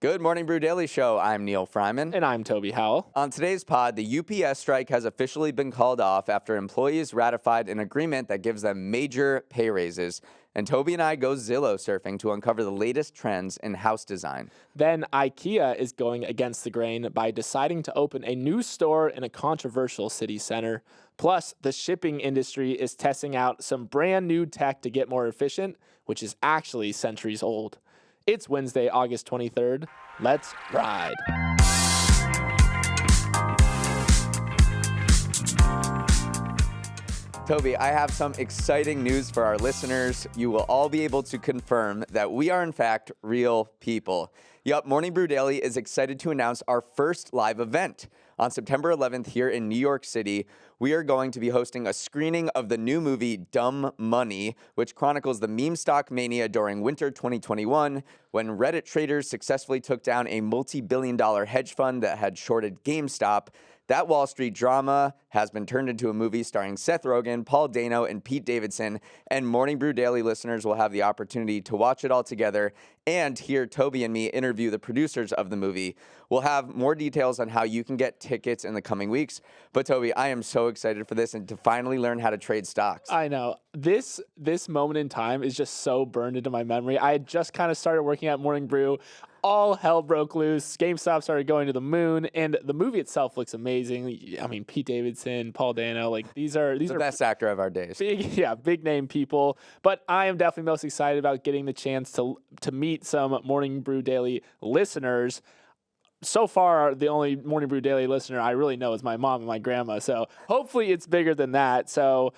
Good Morning Brew Daily Show. I'm Neal Fryman. And I'm Toby Howell. On today's pod, the UPS strike has officially been called off after employees ratified an agreement that gives them major pay raises. And Toby and I go Zillow surfing to uncover the latest trends in house design. Then Ikea is going against the grain by deciding to open a new store in a controversial city center. Plus, the shipping industry is testing out some brand new tech to get more efficient, which is actually centuries old. It's Wednesday, August 23rd. Let's ride. Toby, I have some exciting news for our listeners. You will all be able to confirm that we are, in fact, real people. Yup, Morning Brew Daily is excited to announce our first live event. On September 11th here in New York City, we are going to be hosting a screening of the new movie Dumb Money, which chronicles the meme stock mania during winter 2021 when Reddit traders successfully took down a multi-billion-dollar hedge fund that had shorted GameStop. That Wall Street drama has been turned into a movie starring Seth Rogen, Paul Dano, and Pete Davidson, and Morning Brew Daily listeners will have the opportunity to watch it all together and hear Toby and me interview the producers of the movie. We'll have more details on how you can get tickets in the coming weeks. But Toby, I am so excited for this and to finally learn how to trade stocks. I know. This moment in time is just so burned into my memory. I had just kind of started working at Morning Brew. All hell broke loose. GameStop started going to the moon, and the movie itself looks amazing. I mean, Pete Davidson, Paul Dano, like these are the best actor of our days. Big name people. But I am definitely most excited about getting the chance to meet some Morning Brew Daily listeners. So far, the only Morning Brew Daily listener I really know is my mom and my grandma. So hopefully it's bigger than that. So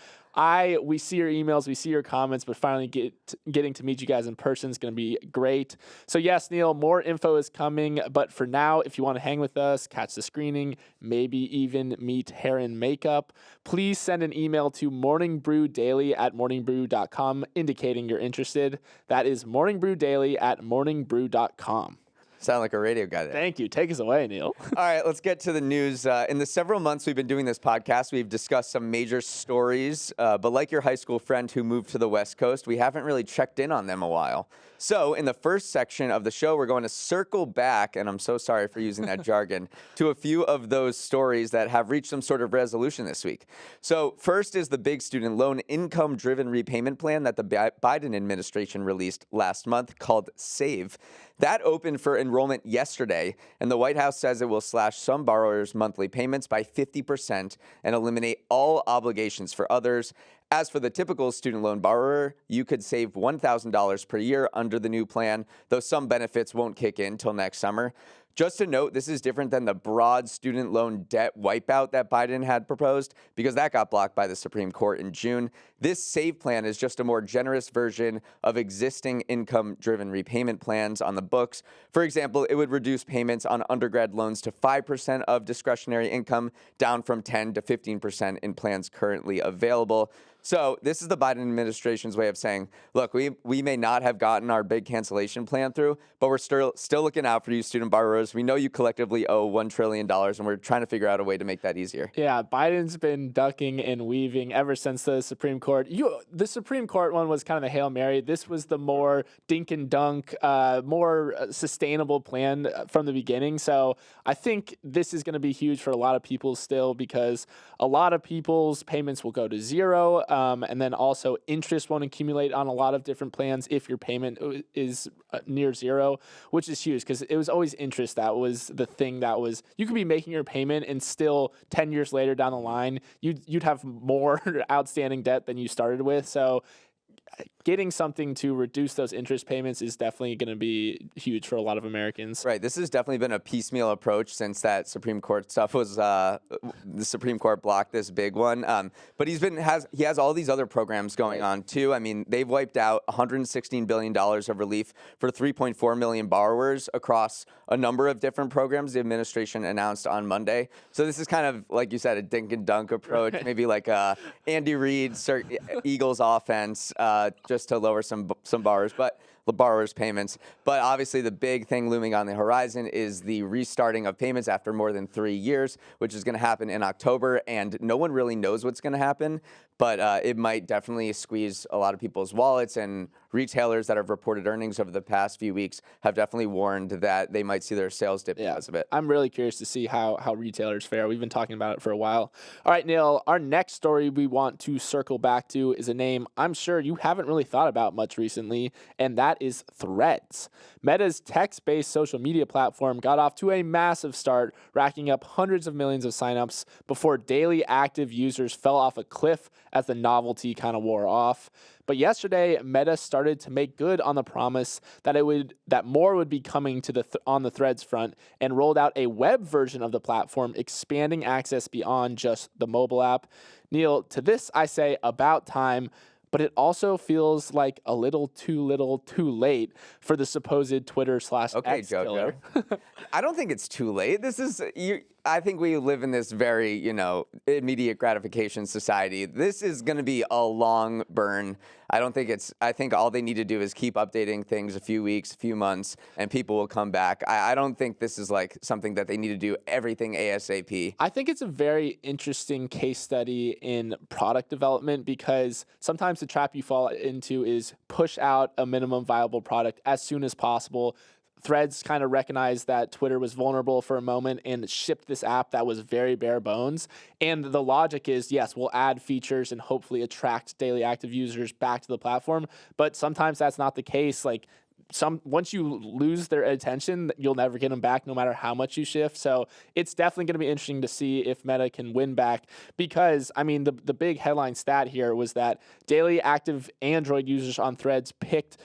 we see your emails, we see your comments, but finally getting to meet you guys in person is going to be great. So yes, Neal, more info is coming. But for now, if you want to hang with us, catch the screening, maybe even meet hair and makeup, please send an email to morningbrewdaily@morningbrew.com indicating you're interested. That is morningbrewdaily@morningbrew.com. Sound like a radio guy there. Thank you. Take us away, Neal. All right, let's get to the news. In the several months we've been doing this podcast, we've discussed some major stories. But like your high school friend who moved to the West Coast, we haven't really checked in on them a while. So in the first section of the show, we're going to circle back, and I'm so sorry for using that jargon, to a few of those stories that have reached some sort of resolution this week. So first is the big student loan income-driven repayment plan that the Biden administration released last month called SAVE. That opened for enrollment yesterday, and the White House says it will slash some borrowers' monthly payments by 50% and eliminate all obligations for others. As for the typical student loan borrower, you could save $1,000 per year under the new plan, though some benefits won't kick in till next summer. Just to note, this is different than the broad student loan debt wipeout that Biden had proposed because that got blocked by the Supreme Court in June. This SAVE plan is just a more generous version of existing income-driven repayment plans on the books. For example, it would reduce payments on undergrad loans to 5% of discretionary income, down from 10 to 15% in plans currently available. So this is the Biden administration's way of saying, look, we may not have gotten our big cancellation plan through, but we're still looking out for you student borrowers. We know you collectively owe $1 trillion, and we're trying to figure out a way to make that easier. Yeah, Biden's been ducking and weaving ever since the Supreme Court. The Supreme Court one was kind of the Hail Mary. This was the more dink and dunk, more sustainable plan from the beginning. So I think this is going to be huge for a lot of people still because a lot of people's payments will go to zero. And then also interest won't accumulate on a lot of different plans if your payment is near zero, which is huge because it was always interest that was the thing that was, you could be making your payment and still 10 years later down the line, you'd have more outstanding debt than you started with. So getting something to reduce those interest payments is definitely going to be huge for a lot of Americans. Right. This has definitely been a piecemeal approach since that Supreme Court stuff was the Supreme Court blocked this big one. But he has all these other programs going on too. I mean, they've wiped out $116 billion of relief for 3.4 million borrowers across a number of different programs the administration announced on Monday. So this is kind of, like you said, a dink and dunk approach, maybe like Andy Reid's Eagles offense, just to lower some borrowers. But the borrowers' payments. But obviously, the big thing looming on the horizon is the restarting of payments after more than 3 years, which is going to happen in October. And no one really knows what's going to happen, but it might definitely squeeze a lot of people's wallets. And retailers that have reported earnings over the past few weeks have definitely warned that they might see their sales dip because of it. I'm really curious to see how retailers fare. We've been talking about it for a while. All right, Neal, our next story we want to circle back to is a name I'm sure you haven't really thought about much recently, and that is Threads. Meta's text-based social media platform got off to a massive start, racking up hundreds of millions of signups before daily active users fell off a cliff as the novelty kind of wore off. But yesterday, Meta started to make good on the promise that more would be coming to on the Threads front, and rolled out a web version of the platform, expanding access beyond just the mobile app. Neal, to this I say about time, but it also feels like a little too late for the supposed Twitter/X killer. I don't think it's too late. I think we live in this very, immediate gratification society. This is going to be a long burn. I think all they need to do is keep updating things a few weeks, a few months, and people will come back. I don't think this is like something that they need to do everything ASAP. I think it's a very interesting case study in product development, because sometimes the trap you fall into is push out a minimum viable product as soon as possible. Threads kind of recognized that Twitter was vulnerable for a moment and shipped this app that was very bare bones. And the logic is, yes, we'll add features and hopefully attract daily active users back to the platform. But sometimes that's not the case. Like, once you lose their attention, you'll never get them back, no matter how much you shift. So it's definitely going to be interesting to see if Meta can win back, because the big headline stat here was that daily active Android users on Threads peaked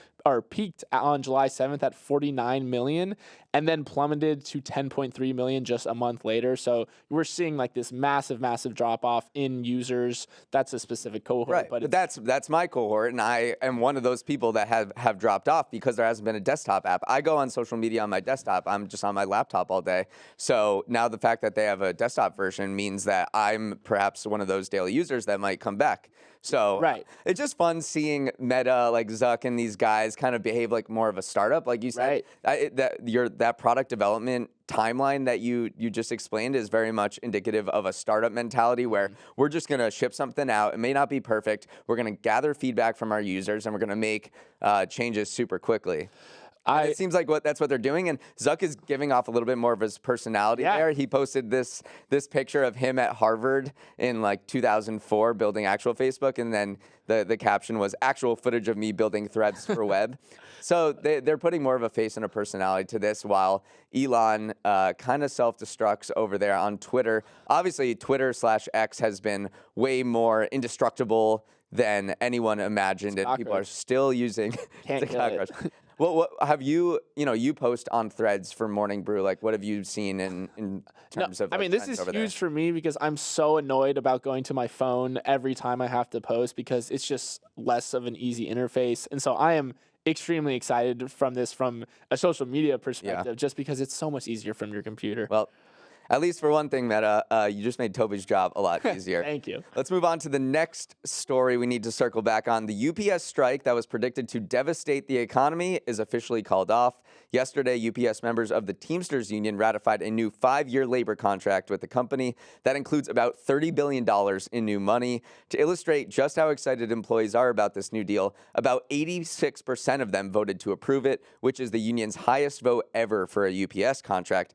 on July 7th at 49 million, and then plummeted to 10.3 million just a month later. So we're seeing like this massive drop off in users. That's a specific cohort, right? But that's my cohort, and I am one of those people that have dropped off because there hasn't been a desktop app. I go on social media on my desktop. I'm just on my laptop all day. So now the fact that they have a desktop version means that I'm perhaps one of those daily users that might come back. So right. It's just fun seeing Meta, like Zuck and these guys, kind of behave like more of a startup, like you said. Right. That product development timeline that you just explained is very much indicative of a startup mentality, where we're just going to ship something out. It may not be perfect. We're going to gather feedback from our users, and we're going to make changes super quickly. It seems like that's what they're doing, and Zuck is giving off a little bit more of his personality there. He posted this picture of him at Harvard in like 2004 building actual Facebook, and then the caption was actual footage of me building Threads for web. So they're putting more of a face and a personality to this, while Elon kind of self-destructs over there on Twitter. Obviously, Twitter/X has been way more indestructible than anyone imagined, and people are still using the cockroach. Well, what have you post on Threads for Morning Brew? Like, what have you seen in terms of? This is huge for me, because I'm so annoyed about going to my phone every time I have to post, because it's just less of an easy interface. And so I am extremely excited from a social media perspective, just because it's so much easier from your computer. Well, at least for one thing, Meta, you just made Toby's job a lot easier. Thank you. Let's move on to the next story we need to circle back on. The UPS strike that was predicted to devastate the economy is officially called off. Yesterday, UPS members of the Teamsters union ratified a new 5-year labor contract with the company that includes about $30 billion in new money. To illustrate just how excited employees are about this new deal, about 86% of them voted to approve it, which is the union's highest vote ever for a UPS contract.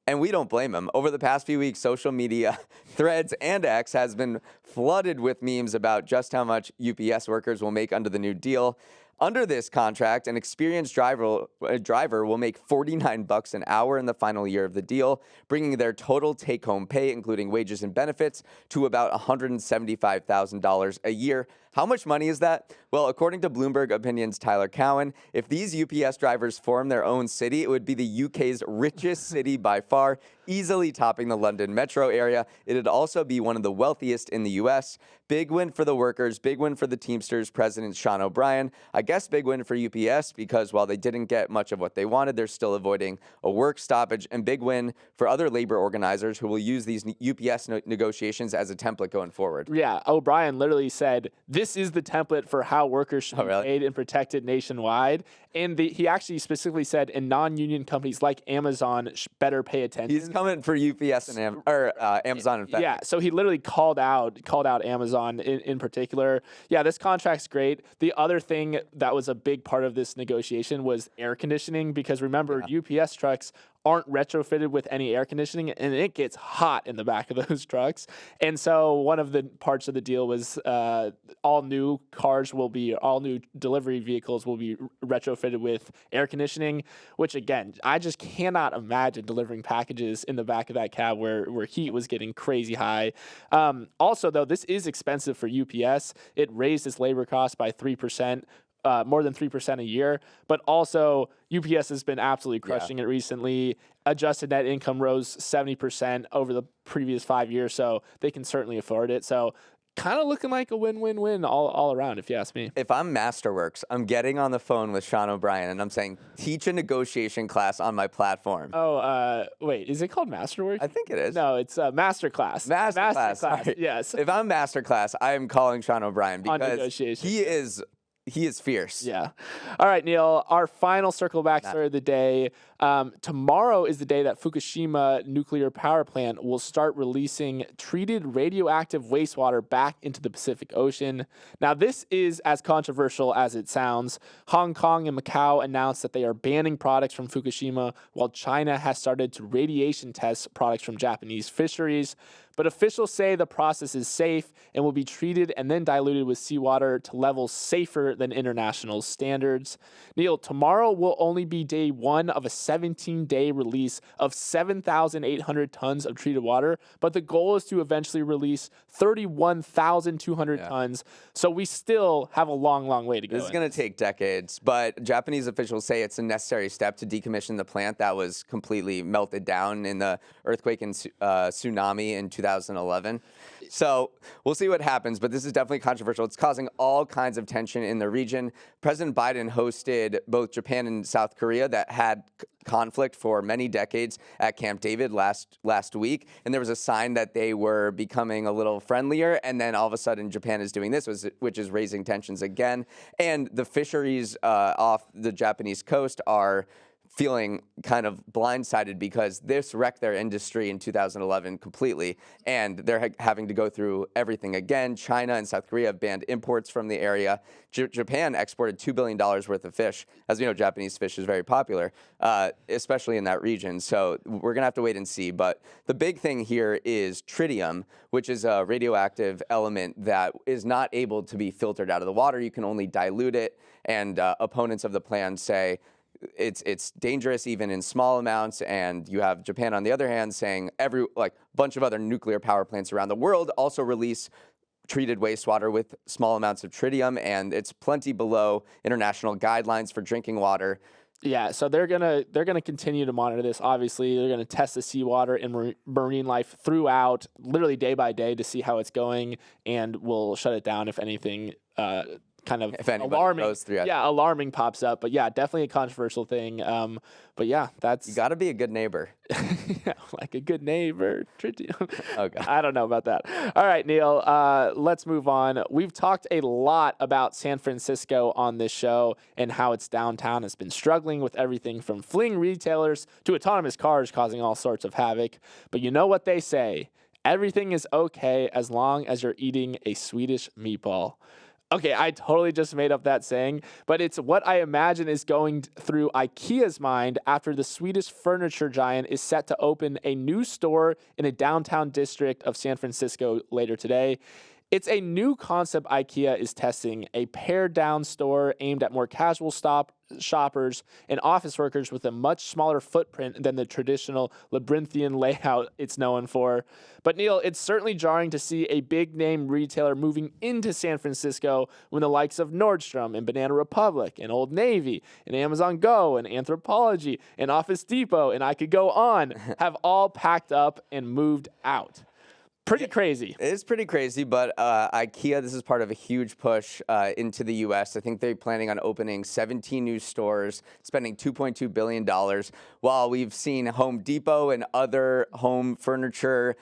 And we don't blame them. Over the past few weeks, social media, Threads, and X has been flooded with memes about just how much UPS workers will make under the new deal. Under this contract, an experienced driver will make $49 an hour in the final year of the deal, bringing their total take-home pay, including wages and benefits, to about $175,000 a year. How much money is that? Well, according to Bloomberg Opinion's Tyler Cowen, if these UPS drivers form their own city, it would be the UK's richest city by far, easily topping the London metro area. It'd also be one of the wealthiest in the US. Big win for the workers, big win for the Teamsters President Sean O'Brien. I guess big win for UPS, because while they didn't get much of what they wanted, they're still avoiding a work stoppage, and big win for other labor organizers who will use these UPS negotiations as a template going forward. Yeah, O'Brien literally said, this is the template for how workers should be paid and protected nationwide. And he actually specifically said, in non-union companies like Amazon better pay attention. He's coming for UPS and Amazon and FedEx. Yeah, so he literally called out Amazon in particular. Yeah, this contract's great. The other thing that was a big part of this negotiation was air conditioning, because remember, UPS trucks aren't retrofitted with any air conditioning, and it gets hot in the back of those trucks. And so one of the parts of the deal was all new delivery vehicles will be retrofitted with air conditioning, which again, I just cannot imagine delivering packages in the back of that cab where heat was getting crazy high. Also, though, this is expensive for UPS. It raised its labor costs by 3%. More than 3% a year, but also UPS has been absolutely crushing it recently. Adjusted net income rose 70% over the previous 5 years, so they can certainly afford it. So kind of looking like a win-win-win all around, if you ask me. If I'm Masterworks, I'm getting on the phone with Sean O'Brien and I'm saying, teach a negotiation class on my platform. Oh, wait, is it called Masterworks? I think it is. No, it's Masterclass. Masterclass. Yes. If I'm Masterclass, I am calling Sean O'Brien because he is fierce. Yeah. All right, Neal, our final circle back story of the day. Tomorrow is the day that Fukushima nuclear power plant will start releasing treated radioactive wastewater back into the Pacific Ocean. Now, this is as controversial as it sounds. Hong Kong and Macau announced that they are banning products from Fukushima, while China has started to radiation test products from Japanese fisheries. But officials say the process is safe and will be treated and then diluted with seawater to levels safer than international standards. Neal, tomorrow will only be day one of a 17-day release of 7,800 tons of treated water, but the goal is to eventually release 31,200 tons. So we still have a long, long way to go. This is going to take decades, but Japanese officials say it's a necessary step to decommission the plant that was completely melted down in the earthquake and tsunami in 2011. So we'll see what happens, but this is definitely controversial. It's causing all kinds of tension in the region. President Biden hosted both Japan and South Korea that had conflict for many decades at Camp David last week, and there was a sign that they were becoming a little friendlier, and then all of a sudden Japan is doing this, which is raising tensions again. And the fisheries off the Japanese coast are feeling kind of blindsided because this wrecked their industry in 2011 completely, and they're having to go through everything again. China and South Korea have banned imports from the area. Japan exported $2 billion worth of fish. As we know, Japanese fish is very popular, especially in that region. So we're going to have to wait and see. But the big thing here is tritium, which is a radioactive element that is not able to be filtered out of the water. You can only dilute it, and opponents of the plan say it's dangerous even in small amounts. And you have Japan on the other hand saying bunch of other nuclear power plants around the world also release treated wastewater with small amounts of tritium, and it's plenty below international guidelines for drinking water. Yeah, so they're gonna continue to monitor this. Obviously, they're gonna test the seawater and marine life throughout, literally day by day, to see how it's going, and we'll shut it down if anything kind of alarming pops up. But yeah, definitely a controversial thing. But yeah, you got to be a good neighbor. Yeah, like a good neighbor. Okay. I don't know about that. All right, Neal, let's move on. We've talked a lot about San Francisco on this show and how its downtown has been struggling with everything from fleeing retailers to autonomous cars causing all sorts of havoc. But you know what they say? Everything is okay as long as you're eating a Swedish meatball. Okay, I totally just made up that saying, but it's what I imagine is going through Ikea's mind after the Swedish furniture giant is set to open a new store in a downtown district of San Francisco later today. It's a new concept Ikea is testing, a pared-down store aimed at more casual shoppers and office workers with a much smaller footprint than the traditional labyrinthian layout it's known for. But Neal, it's certainly jarring to see a big-name retailer moving into San Francisco when the likes of Nordstrom and Banana Republic and Old Navy and Amazon Go and Anthropologie and Office Depot, and I could go on, have all packed up and moved out. Pretty crazy. It is pretty crazy, but Ikea, this is part of a huge push into the U.S. I think they're planning on opening 17 new stores, spending $2.2 billion, while we've seen Home Depot and other home furniture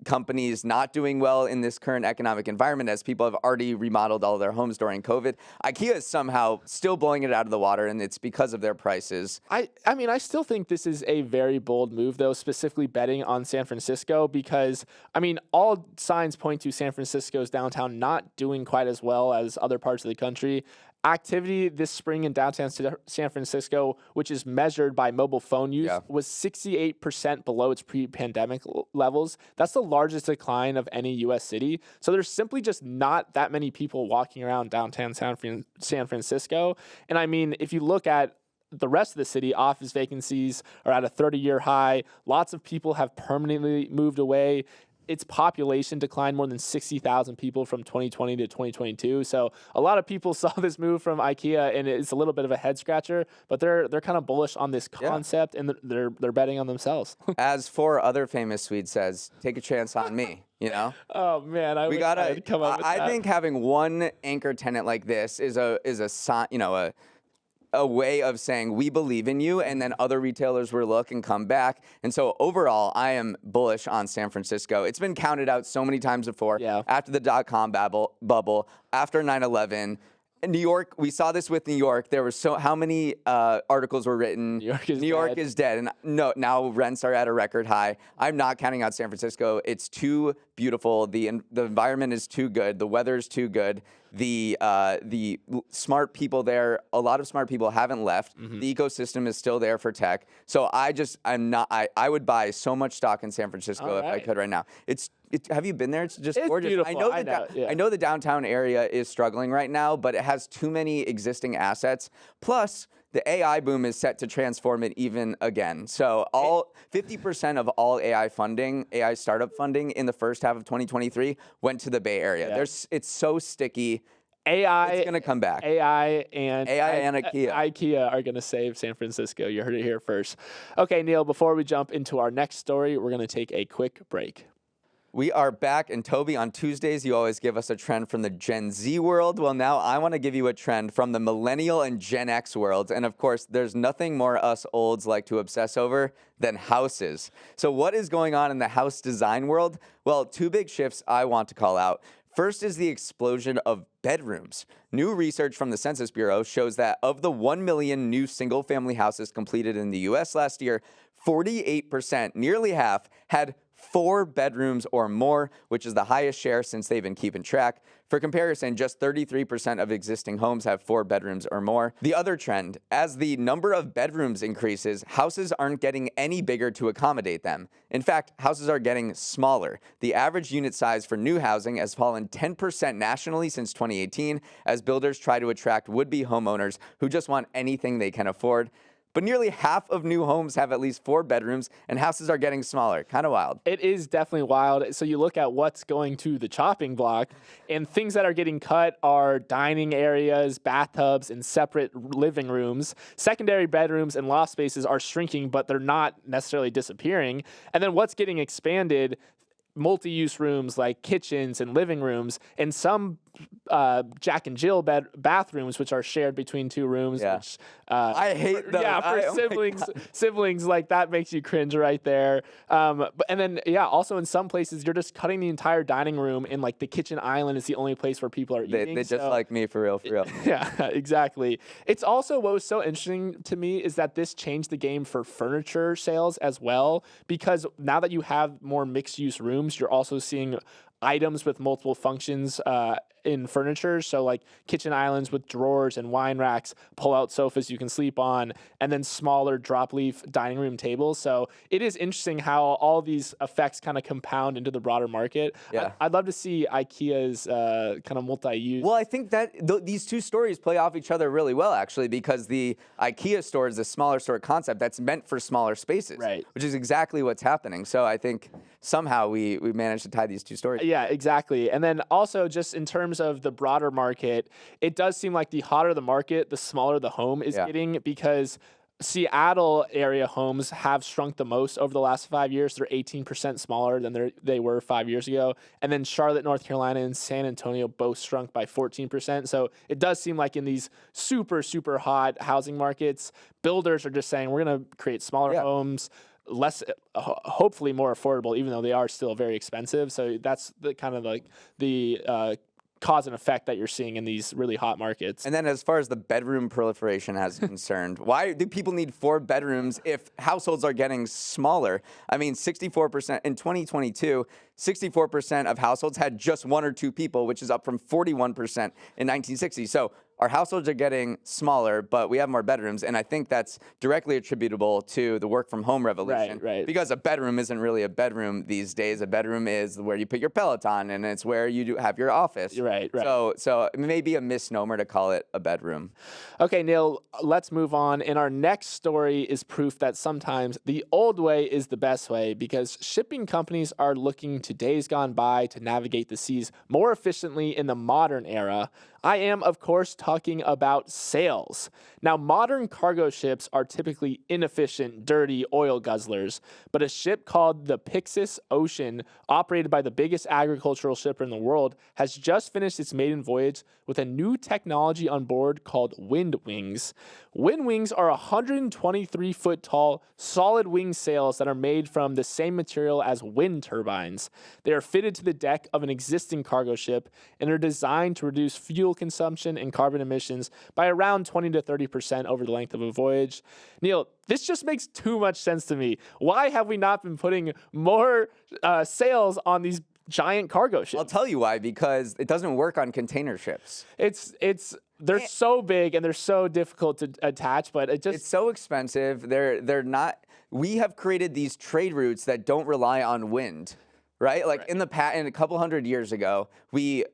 companies not doing well in this current economic environment as people have already remodeled all of their homes during COVID. Ikea is somehow still blowing it out of the water, and it's because of their prices. I mean, I still think this is a very bold move, though, specifically betting on San Francisco, because, I mean, all signs point to San Francisco's downtown not doing quite as well as other parts of the country. Activity this spring in downtown San Francisco, which is measured by mobile phone use, was 68% below its pre-pandemic levels. That's the largest decline of any U.S. city. So there's simply just not that many people walking around downtown San Francisco. And I mean, if you look at the rest of the city, office vacancies are at a 30-year high. Lots of people have permanently moved away. Its population declined more than 60,000 people from 2020 to 2022. So a lot of people saw this move from IKEA, and it's a little bit of a head scratcher. But they're kind of bullish on this concept, and they're betting on themselves. As 4 other famous Swedes says, take a chance on me. You know? Oh man, I think having one anchor tenant like this is a sign, a way of saying we believe in you, and then other retailers will look and come back. And so overall, I am bullish on San Francisco. It's been counted out so many times before. Yeah. After the .com bubble, after 9/11. In New York, we saw this with New York. There were how many articles were written. New York is dead. And now rents are at a record high. I'm not counting out San Francisco. It's too beautiful. The environment is too good. The weather is too good. The smart people there, a lot of smart people haven't left. Mm-hmm. The ecosystem is still there for tech. So I would buy so much stock in San Francisco if I could right now. Have you been there? It's just gorgeous. Beautiful. I know the downtown area is struggling right now, but it has too many existing assets. Plus, the AI boom is set to transform it even again. So 50% of all AI startup funding in the first half of 2023 went to the Bay Area. Yeah. It's so sticky. AI, it's going to come back. AI and IKEA. IKEA are going to save San Francisco. You heard it here first. Okay, Neal, before we jump into our next story, we're going to take a quick break. We are back, and Toby, on Tuesdays, you always give us a trend from the Gen Z world. Well, now I want to give you a trend from the Millennial and Gen X worlds. And of course, there's nothing more us olds like to obsess over than houses. So what is going on in the house design world? Well, 2 big shifts I want to call out. First is the explosion of bedrooms. New research from the Census Bureau shows that of the 1 million new single-family houses completed in the U.S. last year, 48%, nearly half, had 4 bedrooms or more, which is the highest share since they've been keeping track. For comparison, just 33% of existing homes have 4 bedrooms or more. The other trend, as the number of bedrooms increases, houses aren't getting any bigger to accommodate them. In fact, houses are getting smaller. The average unit size for new housing has fallen 10% nationally since 2018, as builders try to attract would-be homeowners who just want anything they can afford. But nearly half of new homes have at least 4 bedrooms, and houses are getting smaller. Kind of wild. It is definitely wild. So you look at what's going to the chopping block, and things that are getting cut are dining areas, bathtubs, and separate living rooms. Secondary bedrooms and loft spaces are shrinking, but they're not necessarily disappearing. And then what's getting expanded, multi-use rooms like kitchens and living rooms, and some Jack and Jill bathrooms, which are shared between 2 rooms. Yeah. Which, I hate them. For siblings, like that makes you cringe right there. And then also in some places, you're just cutting the entire dining room, and like the kitchen island is the only place where people are eating. They just like me, for real. Yeah, exactly. It's also, what was so interesting to me is that this changed the game for furniture sales as well, because now that you have more mixed-use rooms, you're also seeing items with multiple functions in furniture. So like kitchen islands with drawers and wine racks, pull-out sofas you can sleep on, and then smaller drop-leaf dining room tables. So it is interesting how all these effects kind of compound into the broader market. Yeah. I'd love to see IKEA's kind of multi-use. Well, I think that these 2 stories play off each other really well, actually, because the IKEA store is a smaller store concept that's meant for smaller spaces, right? Which is exactly what's happening. So I think somehow we managed to tie these 2 stories. Yeah, exactly. And then also just in terms of the broader market, it does seem like the hotter the market, the smaller the home is getting, because Seattle area homes have shrunk the most over the last 5 years. They're 18% smaller than they were 5 years ago. And then Charlotte, North Carolina, and San Antonio both shrunk by 14%. So it does seem like in these super, super hot housing markets, builders are just saying, we're going to create smaller homes, less, hopefully more affordable, even though they are still very expensive. So that's the kind of like the cause and effect that you're seeing in these really hot markets. And then as far as the bedroom proliferation is concerned, why do people need 4 bedrooms if households are getting smaller? I mean, 64% in 2022, 64% of households had just 1 or 2 people, which is up from 41% in 1960. So our households are getting smaller, but we have more bedrooms. And I think that's directly attributable to the work from home revolution. Right. Because a bedroom isn't really a bedroom these days. A bedroom is where you put your Peloton, and it's where you have your office. Right. So it may be a misnomer to call it a bedroom. Okay, Neal, let's move on. And our next story is proof that sometimes the old way is the best way, because shipping companies are looking to days gone by to navigate the seas more efficiently in the modern era. I am, of course, talking about sails. Now, modern cargo ships are typically inefficient, dirty oil guzzlers, but a ship called the Pyxis Ocean, operated by the biggest agricultural shipper in the world, has just finished its maiden voyage with a new technology on board called wind wings. Wind wings are 123-foot tall, solid wing sails that are made from the same material as wind turbines. They are fitted to the deck of an existing cargo ship and are designed to reduce fuel consumption and carbon emissions by around 20 to 30% over the length of a voyage. Neal, this just makes too much sense to me. Why have we not been putting more sails on these giant cargo ships? I'll tell you why, because it doesn't work on container ships. They're so big and they're so difficult to attach, but it's so expensive. They're not. We have created these trade routes that don't rely on wind. Right? Like in a couple hundred years ago,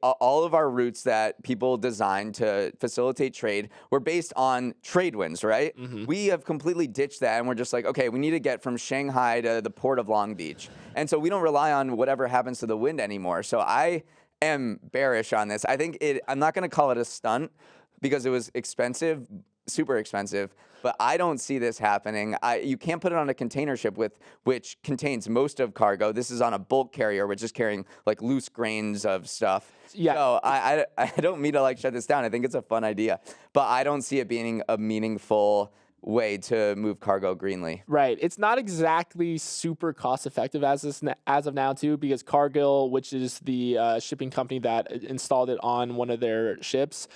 all of our routes that people designed to facilitate trade were based on trade winds, right? Mm-hmm. We have completely ditched that, and we're just like, okay, we need to get from Shanghai to the port of Long Beach. And so we don't rely on whatever happens to the wind anymore. So I am bearish on this. I'm not going to call it a stunt because it was expensive, super expensive, but I don't see this happening. You can't put it on a container ship which contains most of cargo. This is on a bulk carrier, which is carrying like loose grains of stuff. Yeah. So I don't mean to like shut this down. I think it's a fun idea, but I don't see it being a meaningful way to move cargo greenly. Right. It's not exactly super cost effective as of now too, because Cargill, which is the shipping company that installed it on one of their ships,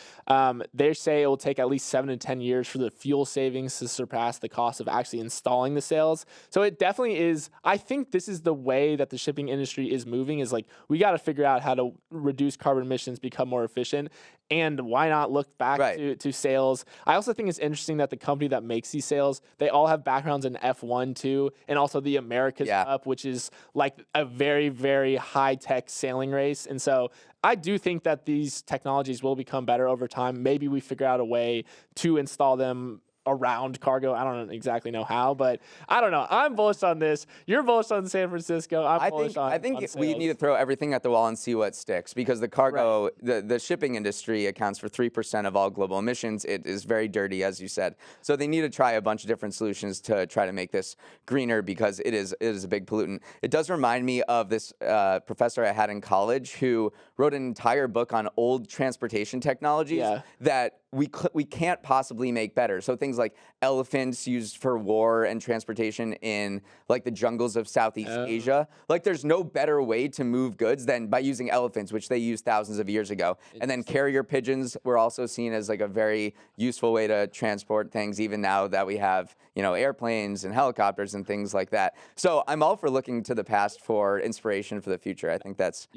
they say it will take at least 7 to 10 years for the fuel savings to surpass the cost of actually installing the sails. So it definitely is. I think this is the way that the shipping industry is moving, is like, we got to figure out how to reduce carbon emissions, become more efficient. And why not look back to sails? I also think it's interesting that the company that makes these sails, they all have backgrounds in F1 too, and also the America's Cup, which is like a very, very high-tech sailing race. And so I do think that these technologies will become better over time. Maybe we figure out a way to install them around cargo. I don't exactly know how, but I don't know. I'm bullish on this. You're bullish on San Francisco. I think we need to throw everything at the wall and see what sticks, because the cargo, the shipping industry accounts for 3% of all global emissions. It is very dirty, as you said. So they need to try a bunch of different solutions to try to make this greener, because it is a big pollutant. It does remind me of this professor I had in college who wrote an entire book on old transportation technologies that we can't possibly make better. So things like elephants used for war and transportation in like the jungles of Southeast Asia. Like, there's no better way to move goods than by using elephants, which they used thousands of years ago. And then carrier pigeons were also seen as like a very useful way to transport things, even now that we have, airplanes and helicopters and things like that. So I'm all for looking to the past for inspiration for the future. I think that's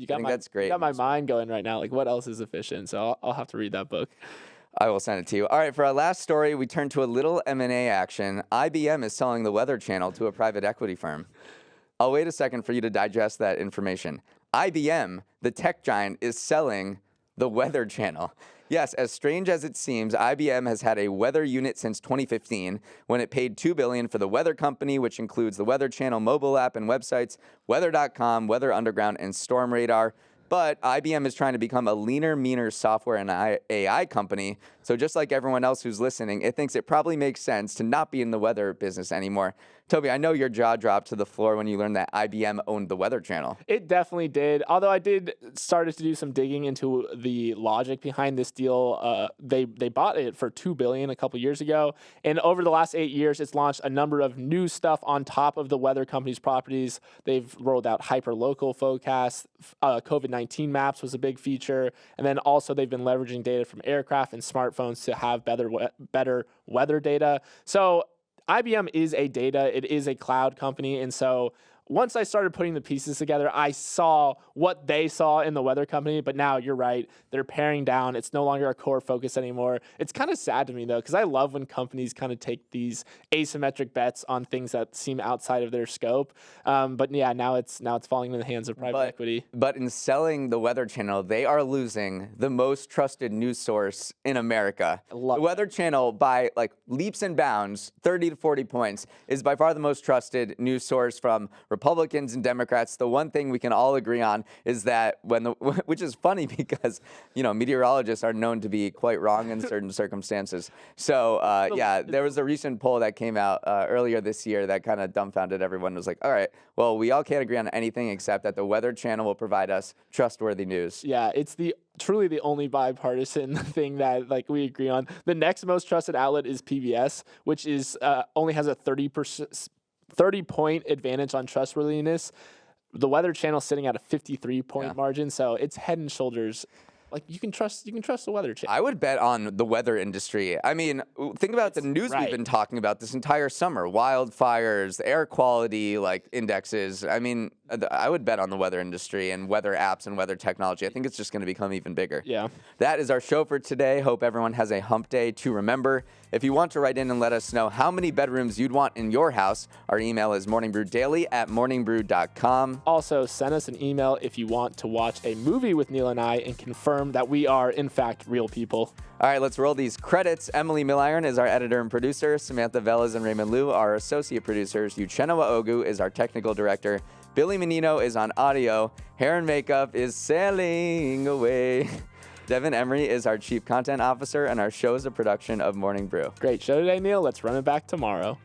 great. You got my mind going right now. Like, what else is efficient? So I'll have to read that book. I will send it to you. All right, for our last story, we turn to a little M&A action. IBM is selling the Weather Channel to a private equity firm. I'll wait a second for you to digest that information. IBM, the tech giant, is selling the Weather Channel. Yes, as strange as it seems, IBM has had a weather unit since 2015, when it paid $2 billion for the Weather Company, which includes the Weather Channel mobile app and websites, Weather.com, Weather Underground, and Storm Radar. But IBM is trying to become a leaner, meaner software and AI company, So just like everyone else who's listening, it thinks it probably makes sense to not be in the weather business anymore. Toby, I know your jaw dropped to the floor when you learned that IBM owned the Weather Channel. It definitely did. Although I did started to do some digging into the logic behind this deal. They bought it for $2 billion a couple years ago, and over the last 8 years, it's launched a number of new stuff on top of the weather company's properties. They've rolled out hyper-local forecasts. COVID-19 maps was a big feature, and then also they've been leveraging data from aircraft and smartphones to have better weather data. So IBM is it is a cloud company. And so once I started putting the pieces together, I saw what they saw in the weather company. But now you're right. They're paring down. It's no longer a core focus anymore. It's kind of sad to me, though, because I love when companies kind of take these asymmetric bets on things that seem outside of their scope. But yeah, now it's falling in the hands of private equity. But in selling the Weather Channel, they are losing the most trusted news source in America. The Weather Channel, by like leaps and bounds, 30 to 40 points, is by far the most trusted news source from Republicans and Democrats. The one thing we can all agree on is that which is funny because, meteorologists are known to be quite wrong in certain circumstances. So, there was a recent poll that came out earlier this year that kind of dumbfounded everyone. It was like, all right, well, we all can't agree on anything except that the Weather Channel will provide us trustworthy news. Yeah, it's truly the only bipartisan thing that we agree on. The next most trusted outlet is PBS, which is only has a 30-point advantage on trustworthiness. The Weather Channel sitting at a 53-point margin, so it's head and shoulders. You can trust the Weather Channel. I would bet on the weather industry. I mean, think about the news we've been talking about this entire summer: wildfires, air quality indexes. I mean, I would bet on the weather industry and weather apps and weather technology. I think it's just going to become even bigger. Yeah. That is our show for today. Hope everyone has a hump day to remember. If you want to write in and let us know how many bedrooms you'd want in your house, our email is morningbrew@morningbrew.com. Also, send us an email if you want to watch a movie with Neal and I and confirm that we are, in fact, real people. All right, let's roll these credits. Emily Milliron is our editor and producer. Samantha Velez and Raymond Liu are our associate producers. Uchenna Ogu is our technical director. Billy Menino is on audio. Hair and makeup is sailing away. Devin Emery is our chief content officer, and our show is a production of Morning Brew. Great show today, Neal. Let's run it back tomorrow.